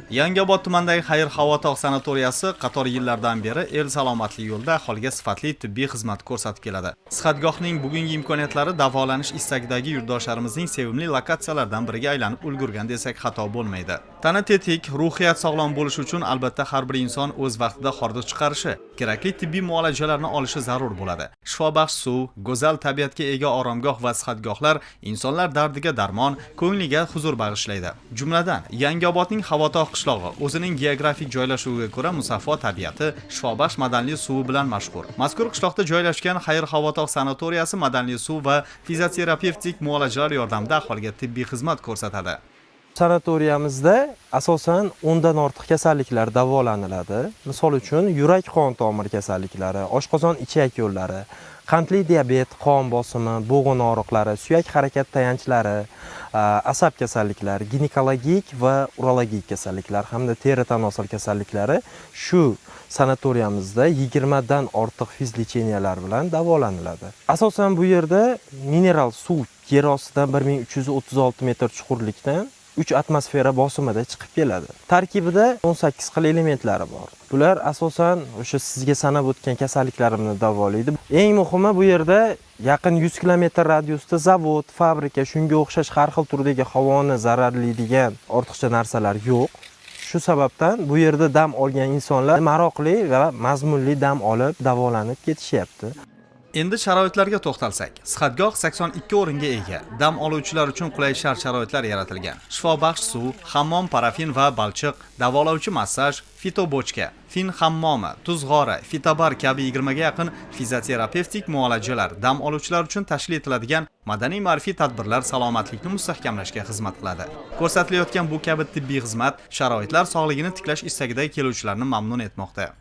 Yangiobod tumanidagi Xayr-Xavotog' sanatoriyasi qator yillardan beri el salomatligi yo'lida aholiga sifatli tibbiy xizmat ko'rsatib keladi. Sihatgohning bugungi imkoniyatlari davolanish istagidagi yurtdoshlarimizning sevimli lokatsiyalaridan biriga aylanib ulgurgan desak xato bo'lmaydi. Tana tetik, ruhiyat sog'lom bo'lishi uchun albatta har bir inson o'z vaqtida hordiq chiqarishi, kerakli tibbiy muolajalarni olishi zarur bo'ladi. Shifobaxsh suv, go'zal tabiatga ega oromgoh va sihatgohlar insonlar dardiga darmon, ko'ngliga huzur bag'ishlaydi. Jumladan, Yangiobodning Xavotog' qishlog'i o'zining geografik joylashuviga ko'ra musaffo tabiati, shifobaxsh madanli suvi bilan mashhur. Mazkur qishloqda joylashgan Xayr-Xavotog' sanatoriyasi madanli suv va fizioterapevtik muolajalar yordamida aholiga tibbiy xizmat ko'rsatadi. Sanatoriyamizda asosan 10 dan ortiq kasalliklar davolaniladi. Misol uchun, yurak-qon tomir kasalliklari, oshqozon ichak yo'llari, qandli diabet, qon bosimi, bo'g'in og'riqlari, suyak harakat tayanchlari, asab kasalliklari, ginekologik va urologik kasalliklar hamda teri tanosal kasalliklari shu sanatoriyamizda 20 dan ortiq fizlecheniyalar bilan davolaniladi. Asosan bu yerda mineral suv yer ostidan 1336 metr chuqurlikdan 3 atmosfera bosimida chiqib keladi. Tarkibida 18 xil elementlari bor. Bular asosan o'sha sizga sanab o'tgan kasalliklarimni davolaydi. Eng muhimi bu yerda yaqin 100 kilometr radiusda zavod, fabrika, shunga o'xshash har xil turdagi havoni zararlaydigan ortiqcha narsalar yo'q. Shu sababdan bu yerda dam olgan insonlar maroqli va mazmunli dam olib, davolanib ketishyapti. Endi sharoitlarga to'xtalsak, sihatgoh 82 o'ringa ega. Dam oluvchilar uchun qulay shart-sharoitlar yaratilgan. Shifobaxsh suv, hammom parafin va balchiq, davolovchi massaj, fitobochka, fin hammomi, tuz g'ori, fitobar kabi 20 ga yaqin fizioterapevtik muolajalar dam oluvchilar uchun tashkil etiladigan madaniy ma'rifiy tadbirlar salomatlikni mustahkamlashga xizmat qiladi. Ko'rsatilayotgan bu kabi tibbiy xizmat sharoitlar sog'ligini tiklash istagidagi keluvchilarni mamnun etmoqda.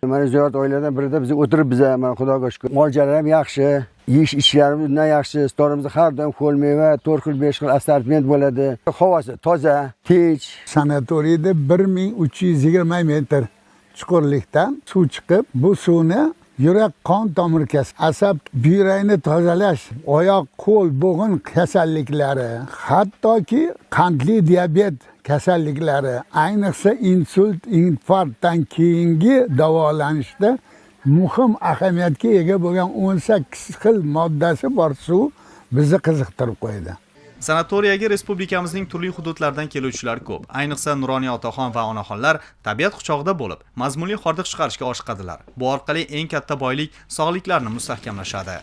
Mana ziyorat oiladan birida biz o'tirib mana Xudoga shukr. Muolajalar ham yaxshi, yeyish-ichishlarimiz undan yaxshi. Storimizda har doim qo'l meva, 4 xil 5 xil assortiment bo'ladi. Havosi toza, tinch. Sanatoriyada 1320 metr chuqurlikdan suv chiqib, bu suvni yurak qon tomir asab buyrakni tozalash, oyoq, qo'l, bo'g'in kasalliklari, hattoki qandli diabet kasalliklari, ayniqsa insult, infarktdan keyingi davolanishda muhim ahamiyatga ega bo'lgan 18 xil moddasi bor suv bizni qiziqtirib qo'ydi. Sanatoriyaga respublikamizning turli hududlaridan keluvchilar ko'p. Ayniqsa Nuroniy otaxon va onaxonlar tabiat quchog'ida bo'lib, mazmunli hordiq chiqarishga oshiqadilar. Bu orqali eng katta boylik sog'liklarini mustahkamlashadi.